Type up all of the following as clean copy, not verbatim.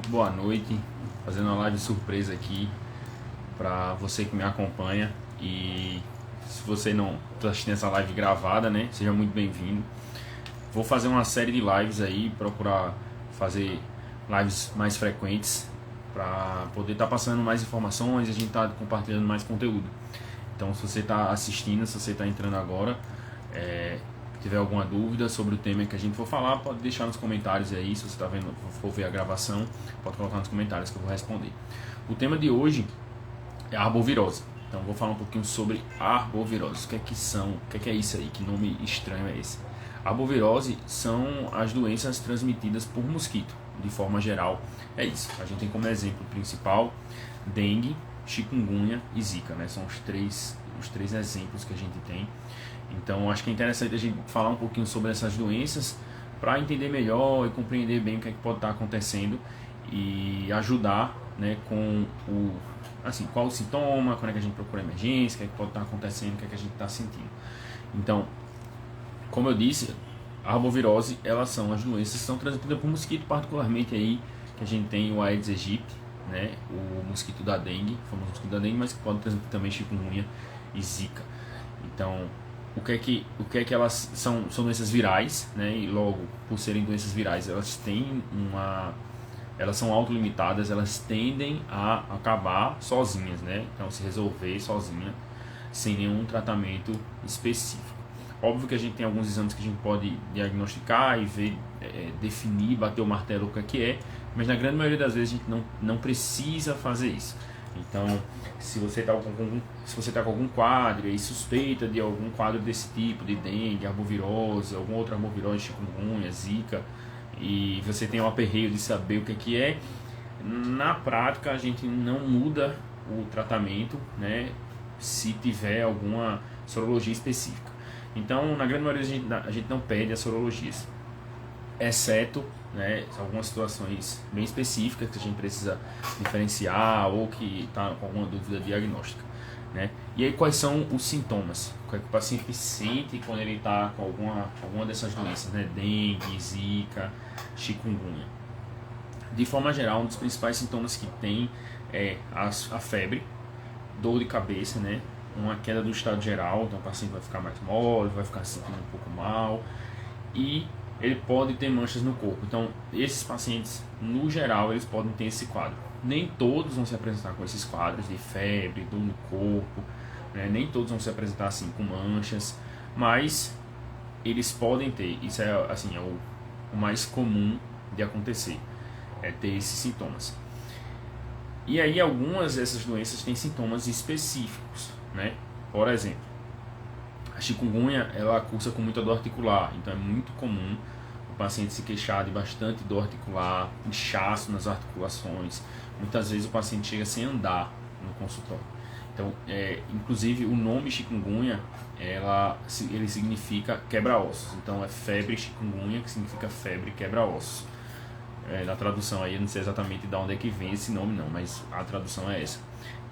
muito boa noite. Fazendo uma live surpresa aqui para você que me acompanha. E se você não está assistindo essa live gravada, né, seja muito bem-vindo. Vou fazer uma série de lives aí, procurar fazer lives mais frequentes para poder estar passando mais informações e a gente tá compartilhando mais conteúdo. Então, se você está assistindo, se você está entrando agora, tiver alguma dúvida sobre o tema que a gente for falar, pode deixar nos comentários aí. Se você está vendo, for ver a gravação, pode colocar nos comentários que eu vou responder. O tema de hoje é a arbovirose. Então, vou falar um pouquinho sobre a arbovirose. O que é que são? O que é isso aí? Que nome estranho é esse? A arbovirose são as doenças transmitidas por mosquito, de forma geral. É isso. A gente tem como exemplo principal dengue, chikungunya e zika, né? São os três exemplos que a gente tem. Então, acho que é interessante a gente falar um pouquinho sobre essas doenças para entender melhor e compreender bem o que é que pode estar acontecendo e ajudar, né, com qual o sintoma, quando é que a gente procura emergência, o que é que pode estar acontecendo, o que é que a gente está sentindo. Então, como eu disse, a arbovirose, elas são as doenças que são transmitidas por mosquito, particularmente aí que a gente tem o Aedes aegypti, né, o mosquito da dengue, o famoso mosquito da dengue, mas que pode transmitir também chikungunya e zika. Então, o que é que elas são doenças virais, né? E logo, por serem doenças virais, elas são autolimitadas, elas tendem a acabar sozinhas, né? Então, se resolver sozinha, sem nenhum tratamento específico. Óbvio que a gente tem alguns exames que a gente pode diagnosticar e ver, definir, bater o martelo o que é, mas na grande maioria das vezes a gente não precisa fazer isso. Então, se você está com algum quadro e suspeita de algum quadro desse tipo, de dengue, arbovirose, alguma outra arbovirose, chikungunya, zika, e você tem um aperreio de saber o que é, na prática a gente não muda o tratamento, né, se tiver alguma sorologia específica. Então, na grande maioria a gente não pede as sorologias, exceto, né, algumas situações bem específicas que a gente precisa diferenciar ou que está com alguma dúvida diagnóstica, né? E aí, quais são os sintomas? O que é que o paciente sente quando ele está com alguma dessas doenças, né? Dengue, zika, chikungunya. De forma geral, um dos principais sintomas que tem é a febre, dor de cabeça, né? Uma queda do estado geral, então o paciente vai ficar mais mole, vai ficar se sentindo um pouco mal e ele pode ter manchas no corpo. Então, esses pacientes, no geral, eles podem ter esse quadro. Nem todos vão se apresentar com esses quadros de febre, dor no corpo, né? Nem todos vão se apresentar assim com manchas, mas eles podem ter. Isso é assim, o mais comum de acontecer, é ter esses sintomas. E aí, algumas dessas doenças têm sintomas específicos, né? Por exemplo, a chikungunya, ela cursa com muita dor articular, então é muito comum o paciente se queixar de bastante dor articular, inchaço nas articulações. Muitas vezes o paciente chega sem andar no consultório. Então, inclusive o nome chikungunya, ele significa quebra-ossos. Então é febre chikungunya, que significa febre quebra-ossos. Na tradução aí, eu não sei exatamente de onde é que vem esse nome não, mas a tradução é essa.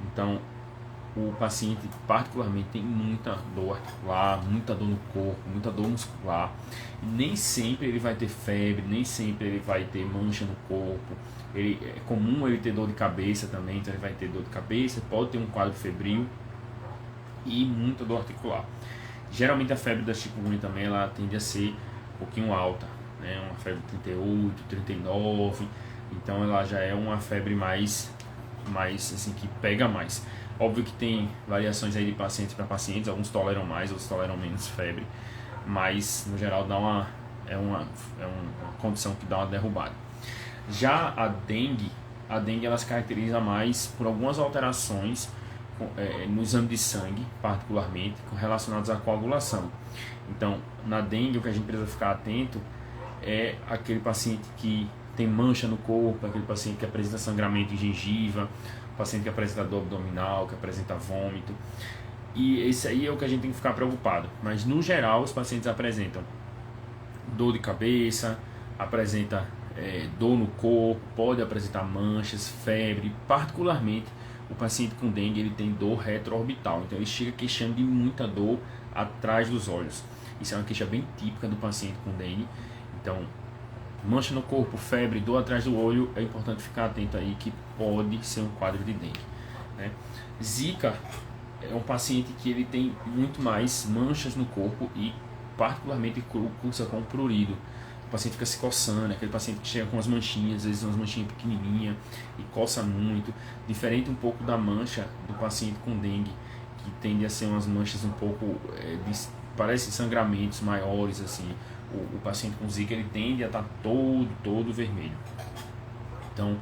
Então, o paciente particularmente tem muita dor articular, muita dor no corpo, muita dor muscular. E nem sempre ele vai ter febre, nem sempre ele vai ter mancha no corpo. É comum ele ter dor de cabeça também, então ele vai ter dor de cabeça, pode ter um quadro febril e muita dor articular. Geralmente a febre da chikungunya também ela tende a ser um pouquinho alta, né? Uma febre de 38, 39, então ela já é uma febre mais assim, que pega mais. Óbvio que tem variações aí de pacientes para pacientes, alguns toleram mais, outros toleram menos febre, mas no geral é uma condição que dá uma derrubada. Já a dengue ela se caracteriza mais por algumas alterações no exame de sangue, particularmente relacionadas à coagulação. Então, na dengue, o que a gente precisa ficar atento é aquele paciente que tem mancha no corpo, aquele paciente que apresenta sangramento em gengiva, o paciente que apresenta dor abdominal, que apresenta vômito. E esse aí é o que a gente tem que ficar preocupado. Mas no geral os pacientes apresentam dor de cabeça, apresenta dor no corpo, pode apresentar manchas, febre. Particularmente o paciente com dengue ele tem dor retroorbital, então ele chega queixando de muita dor atrás dos olhos. Isso é uma queixa bem típica do paciente com dengue. Então mancha no corpo, febre, dor atrás do olho, é importante ficar atento aí que pode ser um quadro de dengue, né? Zika é um paciente que ele tem muito mais manchas no corpo e particularmente cursa com prurido. O paciente fica se coçando, aquele paciente que chega com umas manchinhas, às vezes umas manchinhas pequenininhas e coça muito, diferente um pouco da mancha do paciente com dengue, que tende a ser umas manchas um pouco, parece sangramentos maiores assim. O paciente com Zika ele tende a estar todo vermelho. Então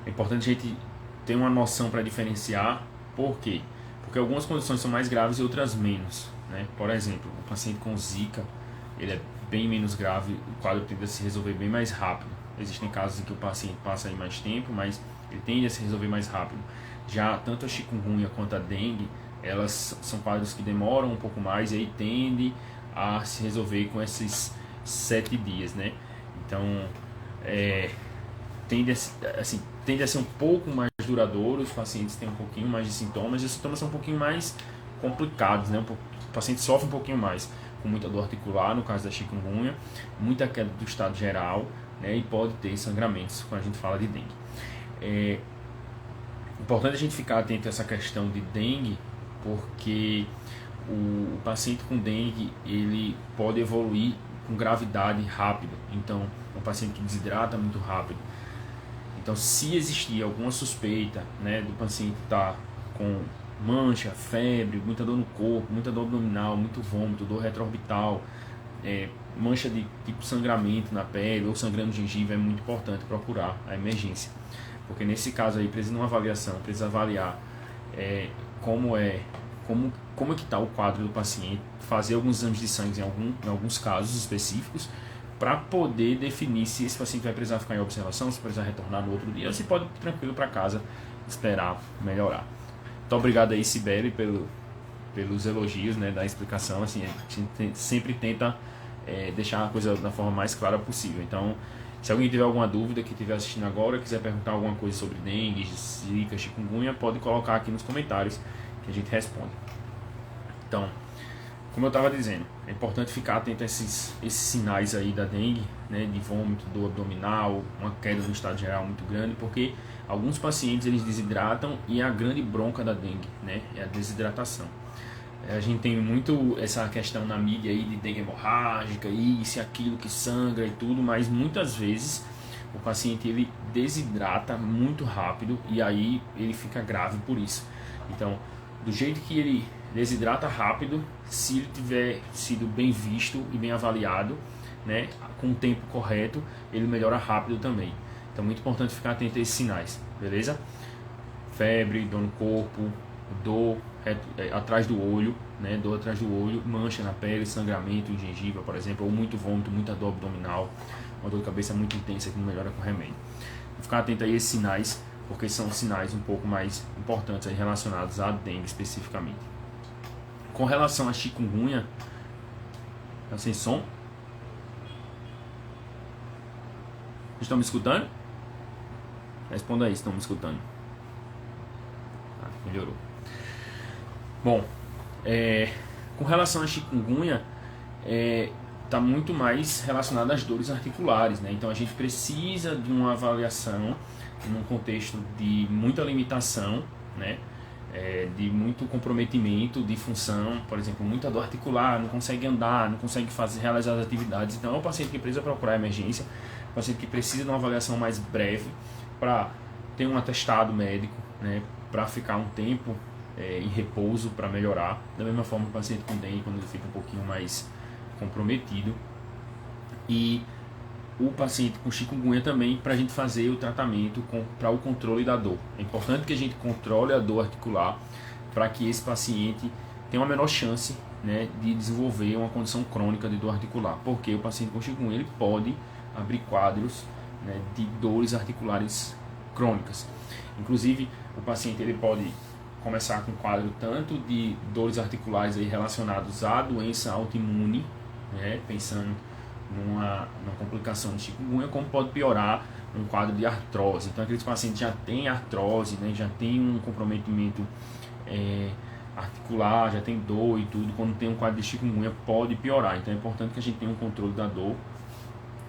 é importante a gente ter uma noção para diferenciar. Por quê? Porque algumas condições são mais graves e outras menos, né? Por exemplo, o paciente com Zika ele é bem menos grave, o quadro tende a se resolver bem mais rápido. Existem casos em que o paciente passa aí mais tempo, mas ele tende a se resolver mais rápido. Já tanto a chikungunya quanto a dengue, elas são quadros que demoram um pouco mais e aí tende a se resolver com esses 7 dias, né? Então, tende a ser um pouco mais duradouro, os pacientes têm um pouquinho mais de sintomas, e os sintomas são um pouquinho mais complicados, né? O paciente sofre um pouquinho mais, com muita dor articular, no caso da chikungunya, muita queda do estado geral, né? E pode ter sangramentos quando a gente fala de dengue. É importante a gente ficar atento a essa questão de dengue, porque o paciente com dengue ele pode evoluir com gravidade rápido. Então, um paciente que desidrata muito rápido. Então, se existir alguma suspeita, né, do paciente estar com mancha, febre, muita dor no corpo, muita dor abdominal, muito vômito, dor retroorbital, mancha de tipo sangramento na pele ou sangrando gengiva, é muito importante procurar a emergência. Porque nesse caso aí precisa de uma avaliação, precisa avaliar como é que está o quadro do paciente, fazer alguns exames de sangue em alguns casos específicos, para poder definir se esse paciente vai precisar ficar em observação, se precisar retornar no outro dia, ou se pode ir tranquilo para casa esperar melhorar. Muito obrigado aí, Sibeli, pelos elogios, né, da explicação. Assim, a gente sempre tenta deixar a coisa da forma mais clara possível. Então, se alguém tiver alguma dúvida, que estiver assistindo agora, quiser perguntar alguma coisa sobre dengue, zika, chikungunya, pode colocar aqui nos comentários que a gente responde. Então, como eu estava dizendo, é importante ficar atento a esses sinais aí da dengue, né, de vômito, dor abdominal, uma queda do estado geral muito grande, porque alguns pacientes eles desidratam e a grande bronca da dengue, né, é a desidratação. A gente tem muito essa questão na mídia aí de dengue hemorrágica, isso e aquilo que sangra e tudo, mas muitas vezes o paciente ele desidrata muito rápido e aí ele fica grave por isso. Então, do jeito que ele desidrata rápido, se ele tiver sido bem visto e bem avaliado, né, com o tempo correto, ele melhora rápido também. Então, muito importante ficar atento a esses sinais, beleza? Febre, dor no corpo, dor atrás do olho, né, dor atrás do olho, mancha na pele, sangramento em gengiva, por exemplo, ou muito vômito, muita dor abdominal, uma dor de cabeça muito intensa que não melhora com remédio. Ficar atento a esses sinais, porque são sinais um pouco mais importantes aí relacionados à dengue especificamente. Com relação à chikungunya, tá sem som? Estão me escutando? Responda aí se estão me escutando. Melhorou. Bom, com relação à chikungunya, está muito mais relacionado às dores articulares, né? Então a gente precisa de uma avaliação num contexto de muita limitação, né? De muito comprometimento de função, por exemplo, muita dor articular, não consegue andar, não consegue realizar as atividades. Então é um paciente que precisa procurar emergência, um paciente que precisa de uma avaliação mais breve para ter um atestado médico, né? Para ficar um tempo em repouso para melhorar. Da mesma forma o paciente com dengue, quando ele fica um pouquinho mais comprometido. E o paciente com chikungunya também, para a gente fazer o tratamento para o controle da dor. É importante que a gente controle a dor articular para que esse paciente tenha uma menor chance, né, de desenvolver uma condição crônica de dor articular, porque o paciente com chikungunya ele pode abrir quadros, né, de dores articulares crônicas. Inclusive, o paciente ele pode começar com um quadro tanto de dores articulares aí relacionados à doença autoimune, né, pensando numa complicação de chikungunya, como pode piorar um quadro de artrose. Então, aqueles pacientes já têm artrose, né, já tem um comprometimento articular, já tem dor e tudo, quando tem um quadro de chikungunya pode piorar. Então, é importante que a gente tenha um controle da dor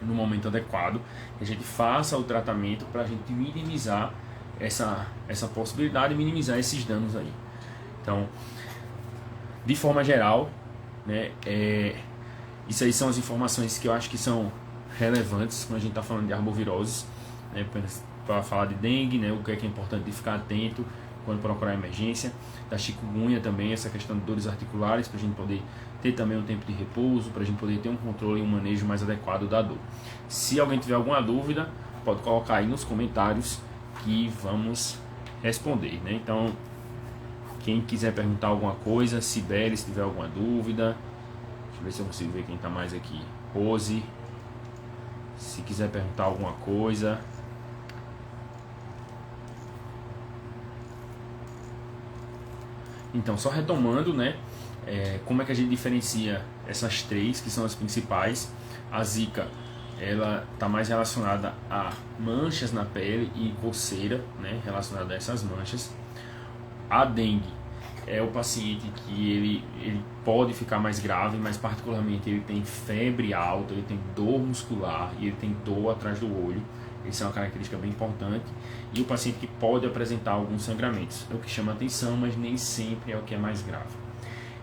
no momento adequado, que a gente faça o tratamento para a gente minimizar essa possibilidade, minimizar esses danos aí. Então, de forma geral, né, isso aí são as informações que eu acho que são relevantes quando a gente está falando de arboviroses, né, para falar de dengue, né, o que é importante de ficar atento quando procurar emergência, da chikungunya também, essa questão de dores articulares, para a gente poder ter também um tempo de repouso, para a gente poder ter um controle e um manejo mais adequado da dor. Se alguém tiver alguma dúvida, pode colocar aí nos comentários que vamos responder, né? Então, quem quiser perguntar alguma coisa, Sibeli, se tiver alguma dúvida, deixa eu ver se eu consigo ver quem está mais aqui. Rose, se quiser perguntar alguma coisa. Então, só retomando, né? Como é que a gente diferencia essas três, que são as principais. A Zika, ela está mais relacionada a manchas na pele e coceira, né? Relacionada a essas manchas. A dengue é o paciente que ele pode ficar mais grave, mas particularmente ele tem febre alta, ele tem dor muscular e ele tem dor atrás do olho. Isso é uma característica bem importante. E o paciente que pode apresentar alguns sangramentos. É o que chama atenção, mas nem sempre é o que é mais grave.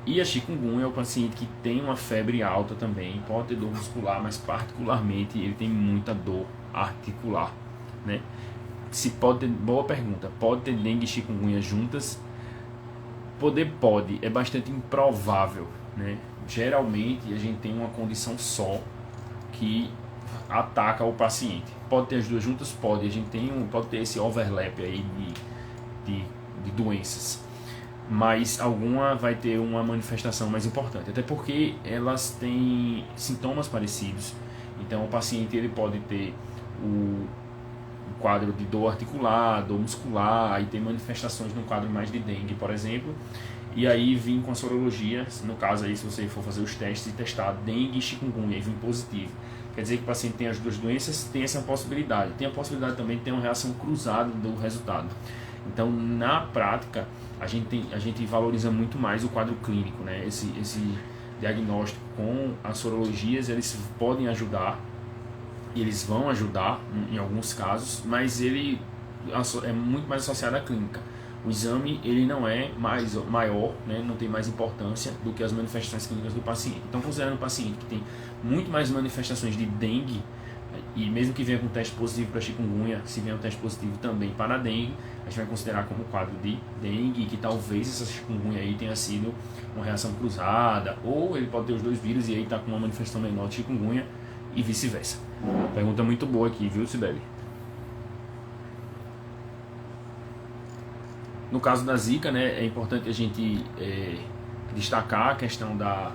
E a chikungunya é o paciente que tem uma febre alta também, pode ter dor muscular, mas particularmente ele tem muita dor articular, né? Se pode ter, boa pergunta, pode ter dengue e chikungunya juntas? Pode, é bastante improvável, né? Geralmente a gente tem uma condição só que ataca o paciente. Pode ter as duas juntas? Pode. A gente pode ter esse overlap aí de doenças, mas alguma vai ter uma manifestação mais importante, até porque elas têm sintomas parecidos. Então o paciente ele pode ter o quadro de dor articular, dor muscular, aí tem manifestações no quadro mais de dengue, por exemplo, e aí vir com a sorologia, no caso aí se você for fazer os testes e testar dengue e chikungunya e vir positivo, quer dizer que o paciente tem as duas doenças, tem essa possibilidade. Tem a possibilidade também de ter uma reação cruzada do resultado. Então, na prática, a gente valoriza muito mais o quadro clínico, né? Esse diagnóstico com as sorologias, eles podem ajudar, e eles vão ajudar em alguns casos, mas ele é muito mais associado à clínica. O exame ele não é maior, né? Não tem mais importância do que as manifestações clínicas do paciente. Então, considerando um paciente que tem muito mais manifestações de dengue, e mesmo que venha com teste positivo para chikungunya, se vier um teste positivo também para dengue, a gente vai considerar como quadro de dengue, e que talvez essa chikungunya aí tenha sido uma reação cruzada, ou ele pode ter os dois vírus e aí está com uma manifestação menor de chikungunya e vice-versa. Pergunta muito boa aqui, viu, Sibeli? No caso da Zika, né, é importante a gente destacar a questão das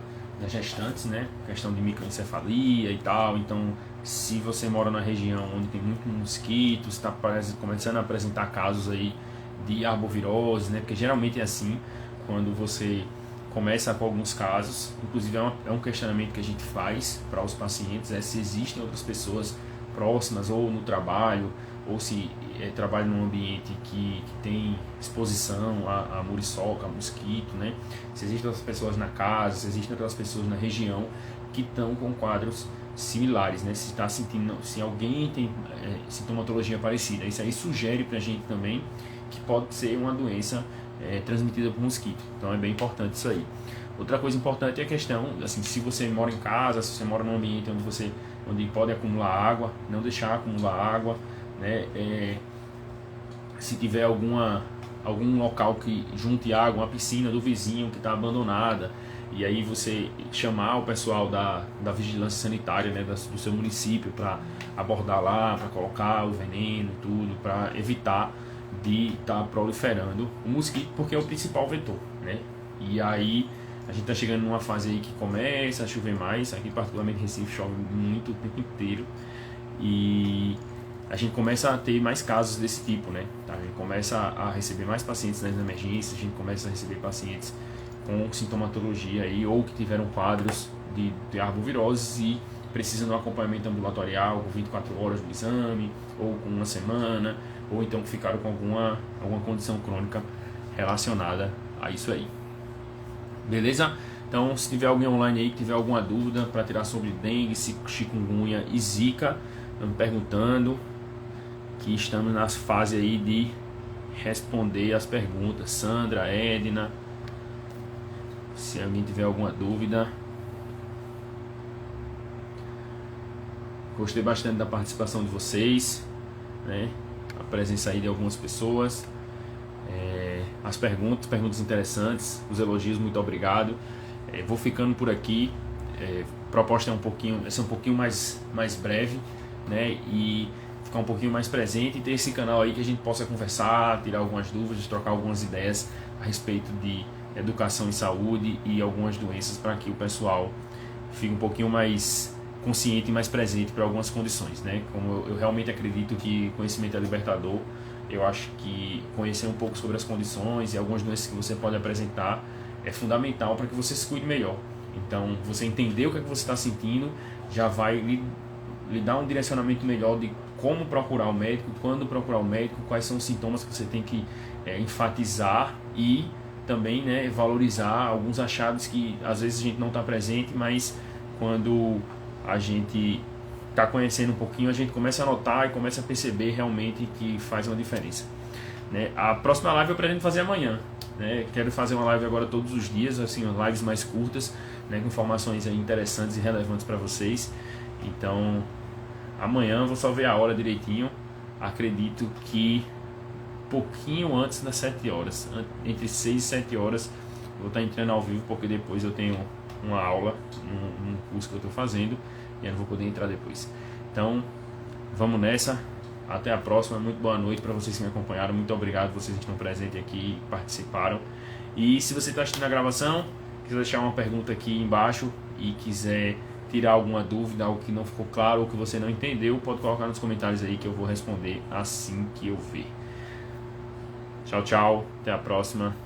gestantes, né, questão de microencefalia e tal. Então, se você mora na região onde tem muito mosquito, está começando a apresentar casos aí de arbovirose, né, porque geralmente é assim, quando você começa com alguns casos, inclusive é um questionamento que a gente faz para os pacientes, se existem outras pessoas próximas ou no trabalho, ou se trabalha num ambiente que tem exposição a muriçoca, a mosquito, né? Se existem outras pessoas na casa, se existem outras pessoas na região que estão com quadros similares, né? Se está sentindo, se alguém tem sintomatologia parecida, isso aí sugere para a gente também que pode ser uma doença transmitida por mosquito. Então é bem importante isso aí. Outra coisa importante é a questão, assim, se você mora em casa, se você mora num ambiente onde pode acumular água, não deixar acumular água, né? Se tiver algum local que junte água, uma piscina do vizinho que está abandonada, e aí você chamar o pessoal da vigilância sanitária, né, do seu município para abordar lá, para colocar o veneno, tudo, para evitar de estar proliferando o mosquito, porque é o principal vetor, né? E aí a gente está chegando numa fase aí que começa a chover mais, aqui particularmente em Recife chove muito o tempo inteiro, e a gente começa a ter mais casos desse tipo, né? A gente começa a receber mais pacientes nas emergências, a gente começa a receber pacientes com sintomatologia aí, ou que tiveram quadros de arbovirose e precisam de um acompanhamento ambulatorial com 24 horas do exame, ou com uma semana, ou então que ficaram com alguma condição crônica relacionada a isso aí. Beleza? Então, se tiver alguém online aí que tiver alguma dúvida para tirar sobre dengue, chikungunya e zika, estão me perguntando, que estamos na fase aí de responder as perguntas. Sandra, Edna, se alguém tiver alguma dúvida. Gostei bastante da participação de vocês, né? A presença aí de algumas pessoas, as perguntas interessantes, os elogios, muito obrigado. Vou ficando por aqui. Proposta vai ser um pouquinho mais breve, né? E ficar um pouquinho mais presente e ter esse canal aí que a gente possa conversar, tirar algumas dúvidas, trocar algumas ideias a respeito de educação e saúde e algumas doenças, para que o pessoal fique um pouquinho mais consciente e mais presente para algumas condições, né? Como eu realmente acredito que conhecimento é libertador, eu acho que conhecer um pouco sobre as condições e algumas doenças que você pode apresentar é fundamental para que você se cuide melhor. Então, você entender o que é que você está sentindo já vai lhe dar um direcionamento melhor de como procurar o médico, quando procurar o médico, quais são os sintomas que você tem que enfatizar e também, né, valorizar alguns achados que às vezes a gente não está presente, mas quando a gente está conhecendo um pouquinho, a gente começa a notar e começa a perceber realmente que faz uma diferença, né? A próxima live eu pretendo fazer amanhã, né? Quero fazer uma live agora todos os dias, assim, lives mais curtas, né, com informações aí interessantes e relevantes para vocês. Então, amanhã eu vou só ver a hora direitinho. Acredito que pouquinho antes das 7 horas, entre 6 e 7 horas, eu vou estar entrando ao vivo, porque depois eu tenho uma aula num curso que eu estou fazendo e eu não vou poder entrar depois. Então, vamos nessa. Até a próxima. Muito boa noite para vocês que me acompanharam. Muito obrigado vocês que estão presentes aqui e participaram. E se você está assistindo a gravação, quiser deixar uma pergunta aqui embaixo e quiser tirar alguma dúvida, algo que não ficou claro ou que você não entendeu, pode colocar nos comentários aí que eu vou responder assim que eu ver. Tchau, tchau. Até a próxima.